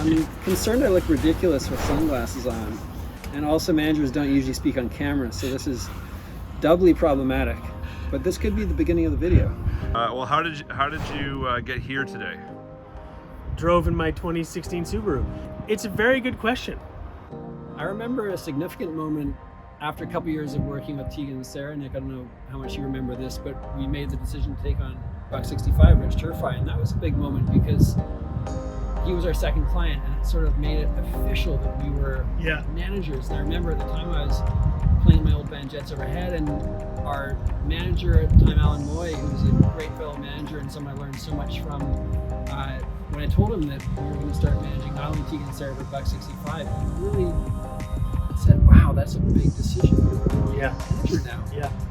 I'm concerned I look ridiculous with sunglasses on, and also managers don't usually speak on camera, so this is doubly problematic. But this could be the beginning of the video. Well, how did you get here today? Drove in my 2016 Subaru. It's a very good question. I remember a significant moment after a couple years of working with Tegan and Sarah. Nick, I don't know how much you remember this, but we made the decision to take on Buck 65, Rich Turfy, and that was a big moment because he was our second client, and it sort of made it official that we were managers. And I remember at the time I was playing my old band Jets Overhead, and our manager at the time, Alan Moy, who was a great fellow manager and someone I learned so much from, when I told him that we were going to start managing not only Tegan and Sarah but Buck 65, he really said, wow, that's a big decision. Manager now.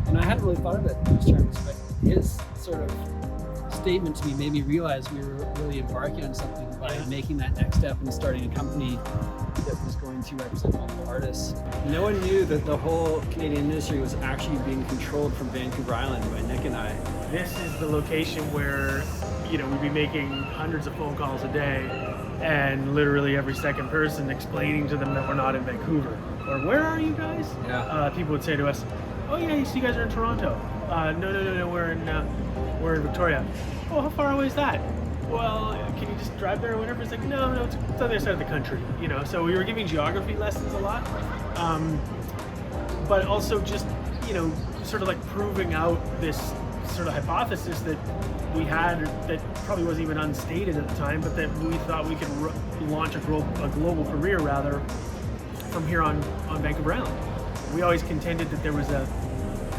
And I hadn't really thought of it in those terms, but his sort of statement to me made me realize we were really embarking on something by making that next step and starting a company that was going to represent multiple artists. No one knew that the whole Canadian industry was actually being controlled from Vancouver Island by Nick and I. This is the location where, we'd be making hundreds of phone calls a day, and literally every second person explaining to them that we're not in Vancouver. Or where are you guys? People would say to us, oh yeah, you guys are in Toronto. No, we're in Victoria. Oh, how far away is that? Well, can you just drive there or whatever? It's like, no, it's on the other side of the country, So we were giving geography lessons a lot, but also just, sort of like proving out this sort of hypothesis that we had that probably wasn't even unstated at the time, but that we thought we could launch a global career rather from here on Vancouver Island. We always contended that there was an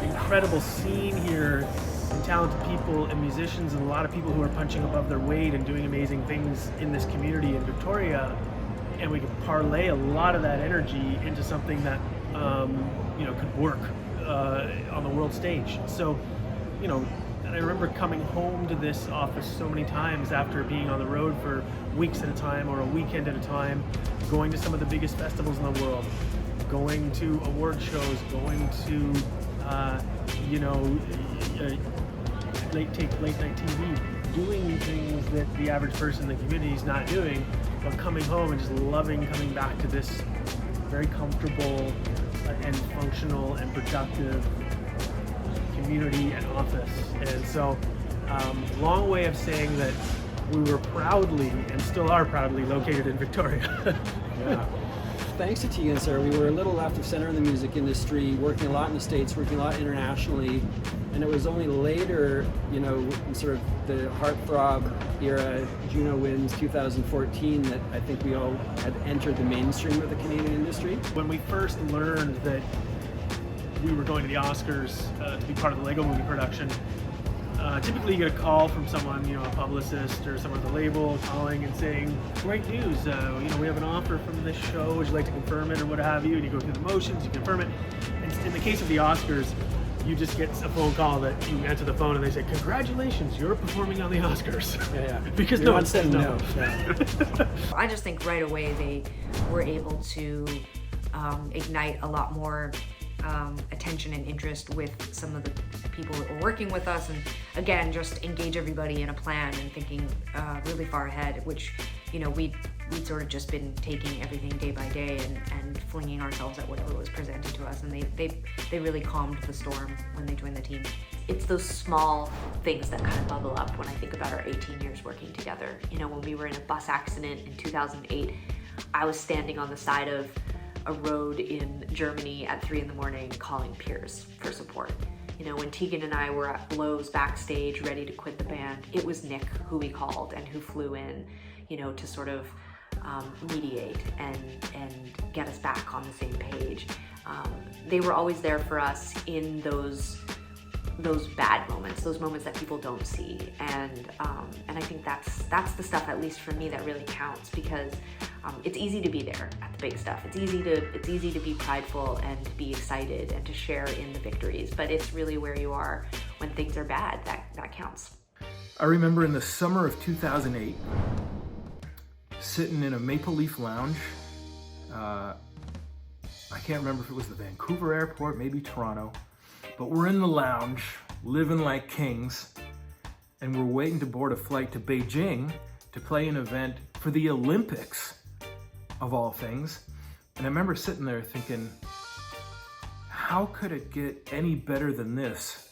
incredible scene here and talented people and musicians and a lot of people who are punching above their weight and doing amazing things in this community in Victoria, and we could parlay a lot of that energy into something that could work on the world stage. So, and I remember coming home to this office so many times after being on the road for weeks at a time or a weekend at a time, going to some of the biggest festivals in the world, going to award shows, going to late night TV, doing things that the average person in the community is not doing, but coming home and just loving coming back to this very comfortable and functional and productive community and office. And so, long way of saying that we were proudly and still are proudly located in Victoria. Thanks to Tegan and Sarah, we were a little left of center in the music industry, working a lot in the States, working a lot internationally, and it was only later, in sort of the heartthrob era, Juno Wins 2014, that I think we all had entered the mainstream of the Canadian industry. When we first learned that we were going to the Oscars to be part of the Lego movie production, typically you get a call from someone, a publicist or someone at the label calling and saying, great news, we have an offer from this show, would you like to confirm it or what have you? And you go through the motions, you confirm it. And in the case of the Oscars, you just get a phone call that you answer the phone and they say, congratulations, you're performing on the Oscars. Because no one said no. I just think right away they were able to ignite a lot more attention and interest with some of the people that were working with us, and again just engage everybody in a plan and thinking really far ahead, which we'd sort of just been taking everything day by day and flinging ourselves at whatever was presented to us, and they really calmed the storm when they joined the team. It's those small things that kind of bubble up when I think about our 18 years working together. When we were in a bus accident in 2008, I was standing on the side of a road in Germany at 3 a.m. calling Piers for support. When Tegan and I were at blows backstage ready to quit the band, it was Nick who we called and who flew in, to sort of mediate and get us back on the same page. They were always there for us in those bad moments, those moments that people don't see, and I think that's the stuff, at least for me, that really counts, because it's easy to be there at the big stuff. It's easy to be prideful and to be excited and to share in the victories, but it's really where you are when things are bad that counts. I remember in the summer of 2008, sitting in a Maple Leaf lounge. I can't remember if it was the Vancouver airport, maybe Toronto, but we're in the lounge, living like kings, and we're waiting to board a flight to Beijing to play an event for the Olympics of all things. And I remember sitting there thinking, how could it get any better than this?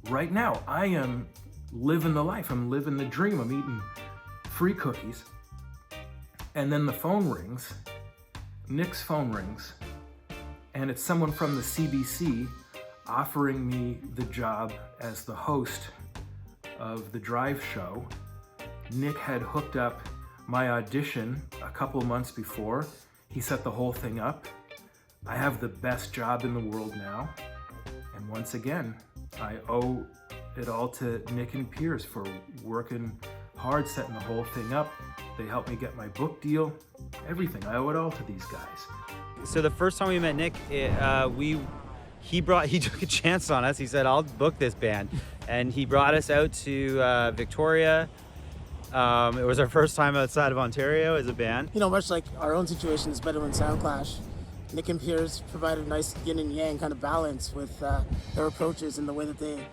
Right now, I am living the life. I'm living the dream. I'm eating free cookies. And then the phone rings, Nick's phone rings, and it's someone from the CBC offering me the job as the host of the Drive show. Nick had hooked up my audition a couple months before. He set the whole thing up. I have the best job in the world now. And once again, I owe it all to Nick and Piers for working hard, setting the whole thing up. They helped me get my book deal, everything. I owe it all to these guys. So the first time we met Nick, he took a chance on us. He said, "I'll book this band," and he brought us out to Victoria. It was our first time outside of Ontario as a band. You know, much like our own situation is better when Sound Clash, Nick and Piers provided a nice yin and yang kind of balance with their approaches and the way that they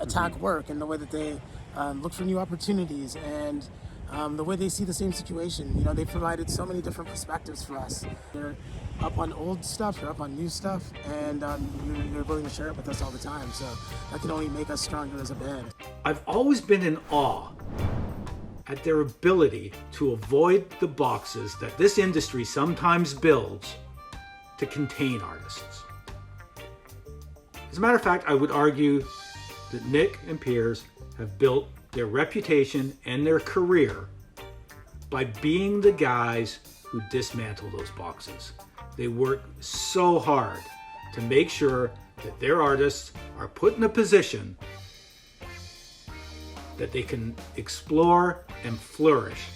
attack work and the way that they look for new opportunities and the way they see the same situation. You know, they provided so many different perspectives for us. They're up on old stuff, they're up on new stuff, and you're willing to share it with us all the time. So that can only make us stronger as a band. I've always been in awe at their ability to avoid the boxes that this industry sometimes builds to contain artists. As a matter of fact, I would argue that Nick and Piers have built their reputation and their career by being the guys who dismantle those boxes. They work so hard to make sure that their artists are put in a position that they can explore and flourish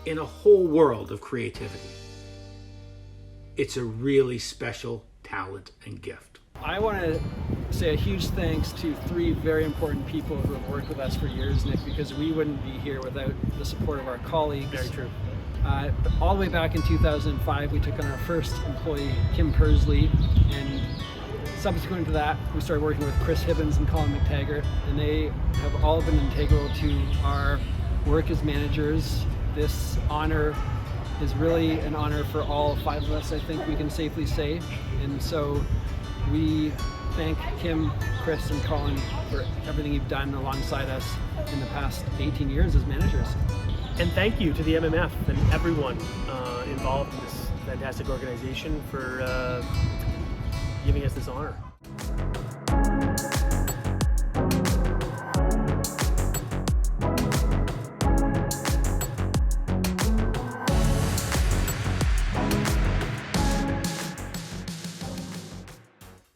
in a whole world of creativity. It's a really special talent and gift. I want to say a huge thanks to three very important people who have worked with us for years, Nick, because we wouldn't be here without the support of our colleagues. Very true. All the way back in 2005, we took on our first employee, Kim Persley, and subsequent to that, we started working with Chris Hibbins and Colin McTaggart, and they have all been integral to our work as managers. This honor is really an honor for all five of us, I think we can safely say. And so we thank Kim, Chris, and Colin for everything you've done alongside us in the past 18 years as managers. And thank you to the MMF and everyone involved in this fantastic organization for giving us this honor.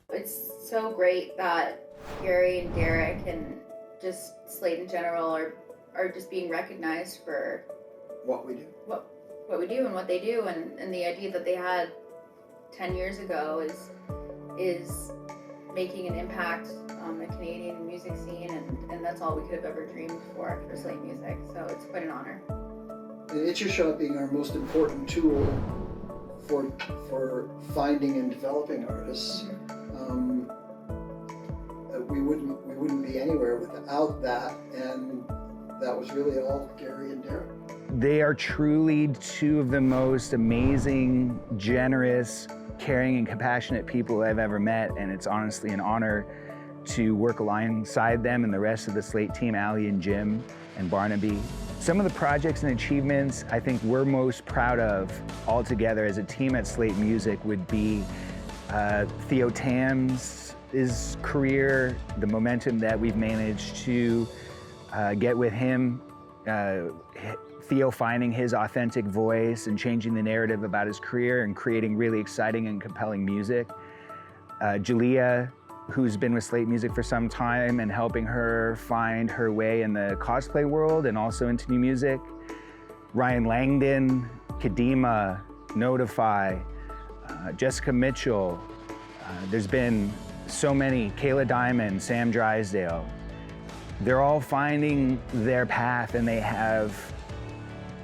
It's so great that Gary and Derrick and just Slaight in general are just being recognized for what we do. What we do and what they do, and the idea that they had 10 years ago is making an impact on the Canadian music scene, and that's all we could have ever dreamed for Slaight Music. So it's quite an honor. It's your shot being our most important tool for finding and developing artists. We wouldn't be anywhere without that, and that was really all Gary and Derrick. They are truly two of the most amazing, generous, caring, and compassionate people I've ever met, and it's honestly an honor to work alongside them and the rest of the Slaight team, Ali and Jim and Barnaby. Some of the projects and achievements I think we're most proud of all together as a team at Slaight Music would be Theo Tam's career, the momentum that we've managed to get with him, Theo finding his authentic voice and changing the narrative about his career and creating really exciting and compelling music. Jalea, who's been with Slaight Music for some time and helping her find her way in the cosplay world and also into new music. Ryan Langdon, Kadima, Notify, Jessica Mitchell. There's been so many, Kayla Diamond, Sam Drysdale. They're all finding their path, and they have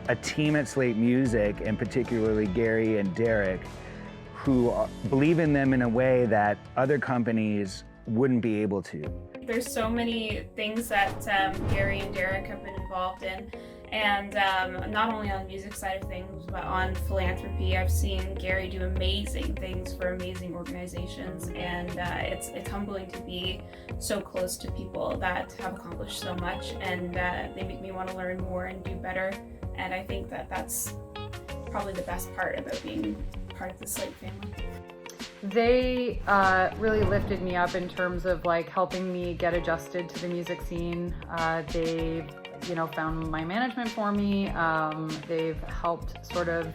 a team at Slaight Music, and particularly Gary and Derrick, who believe in them in a way that other companies wouldn't be able to. There's so many things that Gary and Derrick have been involved in, And not only on the music side of things, but on philanthropy, I've seen Gary do amazing things for amazing organizations, and it's humbling to be so close to people that have accomplished so much, and they make me want to learn more and do better. And I think that that's probably the best part about being part of the Slaight family. They really lifted me up in terms of like helping me get adjusted to the music scene. They've found my management for me. They've helped sort of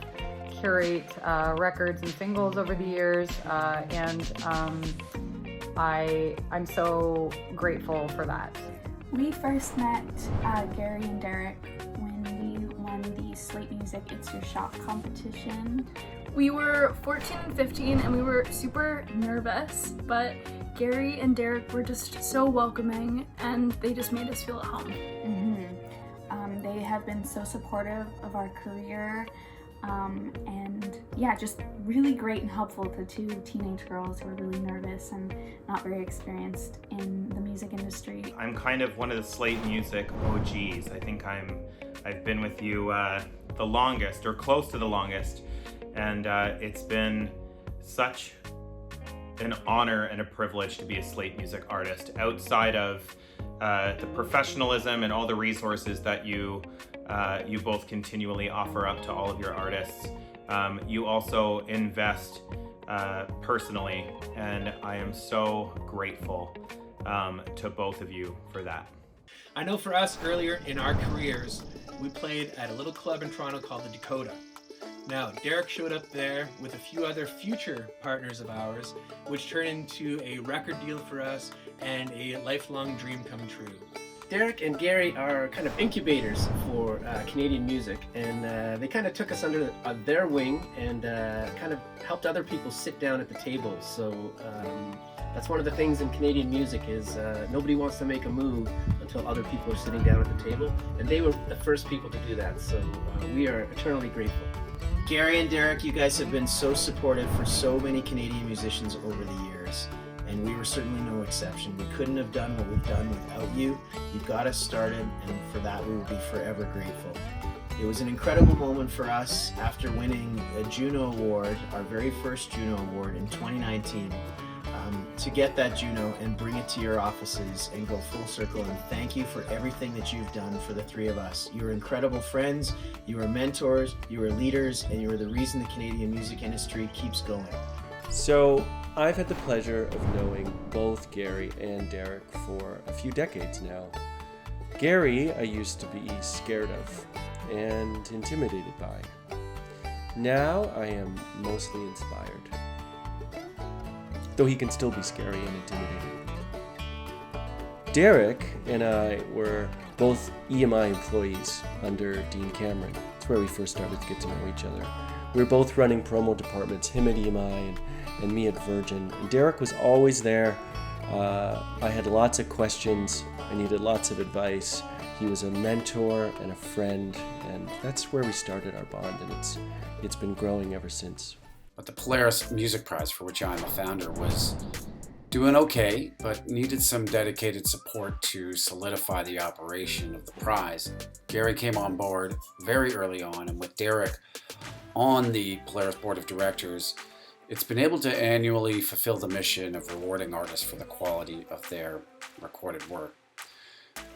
curate records and singles over the years, and I'm so grateful for that. We first met Gary and Derrick when we won the Slaight Music It's Your Shot competition. We were 14 and 15 and we were super nervous, but Gary and Derrick were just so welcoming and they just made us feel at home. They have been so supportive of our career, and yeah, just really great and helpful to two teenage girls who are really nervous and not very experienced in the music industry. I'm kind of one of the Slaight music OGs. I think I've been with you the longest, or close to the longest, and it's been such an honor and a privilege to be a Slaight music artist outside of the professionalism and all the resources that you both continually offer up to all of your artists. You also invest personally, and I am so grateful to both of you for that. I know for us, earlier in our careers, we played at a little club in Toronto called the Dakota. Now, Derrick showed up there with a few other future partners of ours, which turned into a record deal for us and a lifelong dream come true. Derrick and Gary are kind of incubators for Canadian music, and they kind of took us under their wing and kind of helped other people sit down at the table. So that's one of the things in Canadian music is nobody wants to make a move until other people are sitting down at the table, and they were the first people to do that. So we are eternally grateful. Gary and Derrick, you guys have been so supportive for so many Canadian musicians over the years, and we were certainly no exception. We couldn't have done what we've done without you. You got us started, and for that we will be forever grateful. It was an incredible moment for us after winning a Juno Award, our very first Juno Award in 2019, to get that Juno and bring it to your offices and go full circle and thank you for everything that you've done for the three of us. You are incredible friends, you are mentors, you are leaders, and you are the reason the Canadian music industry keeps going. So I've had the pleasure of knowing both Gary and Derrick for a few decades now. Gary I used to be scared of and intimidated by. Now I am mostly inspired, though he can still be scary and intimidating. Derrick and I were both EMI employees under Dean Cameron. That's where we first started to get to know each other. We were both running promo departments, him at EMI and me at Virgin. And Derrick was always there. I had lots of questions. I needed lots of advice. He was a mentor and a friend, and that's where we started our bond, and it's been growing ever since. But the Polaris Music Prize, for which I'm a founder, was doing okay, but needed some dedicated support to solidify the operation of the prize. Gary came on board very early on, and with Derrick on the Polaris Board of Directors, it's been able to annually fulfill the mission of rewarding artists for the quality of their recorded work.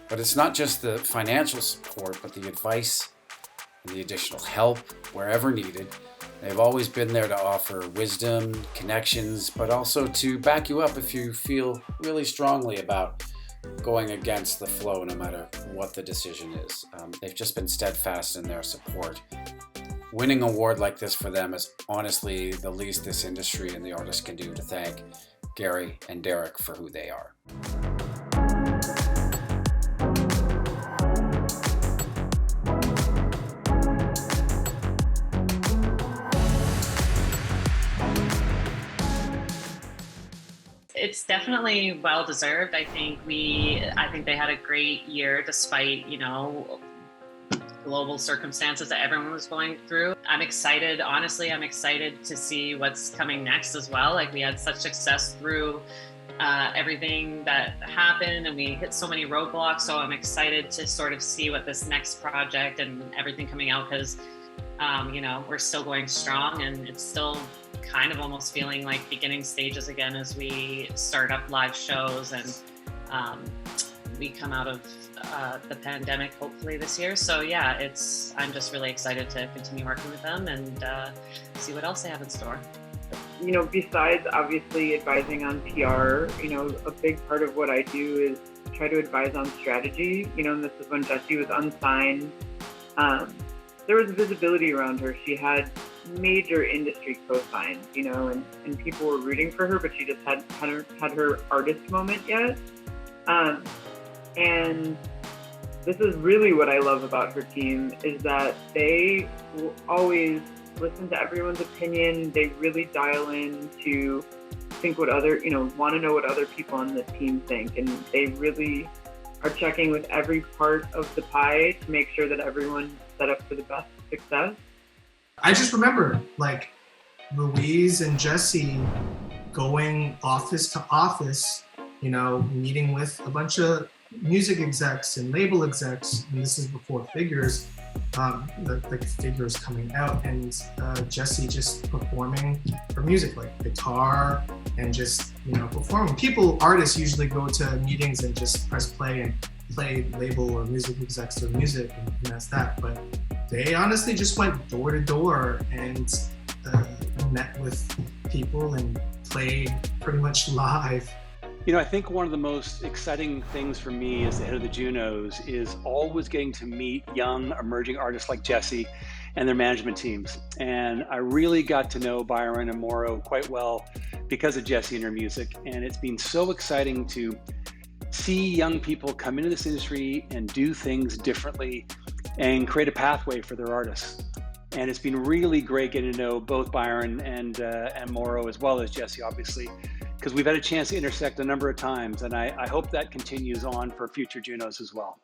But it's not just the financial support, but the advice and the additional help wherever needed. They've always been there to offer wisdom, connections, but also to back you up if you feel really strongly about going against the flow, no matter what the decision is. They've just been steadfast in their support. Winning an award like this for them is honestly the least this industry and the artists can do to thank Gary and Derrick for who they are. It's definitely well deserved. I think they had a great year despite, global circumstances that everyone was going through. I'm excited, honestly, I'm excited to see what's coming next as well. Like we had such success through everything that happened, and we hit so many roadblocks. So I'm excited to sort of see what this next project and everything coming out, because we're still going strong, and it's still kind of almost feeling like beginning stages again as we start up live shows and we come out of the pandemic hopefully this year. So yeah, I'm just really excited to continue working with them and see what else they have in store. Besides obviously advising on PR, a big part of what I do is try to advise on strategy. And this is when Jessie was unsigned. There was visibility around her. She had major industry co-signs, and people were rooting for her, but she just hadn't had her artist moment yet. And this is really what I love about her team, is that they will always listen to everyone's opinion. They really dial in to think what want to know what other people on the team think. And they really are checking with every part of the pie to make sure that everyone's set up for the best success. I just remember Louise and Jessie going office to office, meeting with a bunch of music execs and label execs, and this is before Figures, the Figures coming out, and Jessie just performing her music, like guitar and just performing. Artists usually go to meetings and just press play and play label or music execs their music, and that's that. But they honestly just went door to door and met with people and played pretty much live. I think one of the most exciting things for me as the head of the Junos is always getting to meet young emerging artists like Jessie and their management teams. And I really got to know Byron and Mauro quite well because of Jessie and her music. And it's been so exciting to see young people come into this industry and do things differently and create a pathway for their artists. And it's been really great getting to know both Byron and Mauro, as well as Jessie, obviously, because we've had a chance to intersect a number of times, and I hope that continues on for future Junos as well.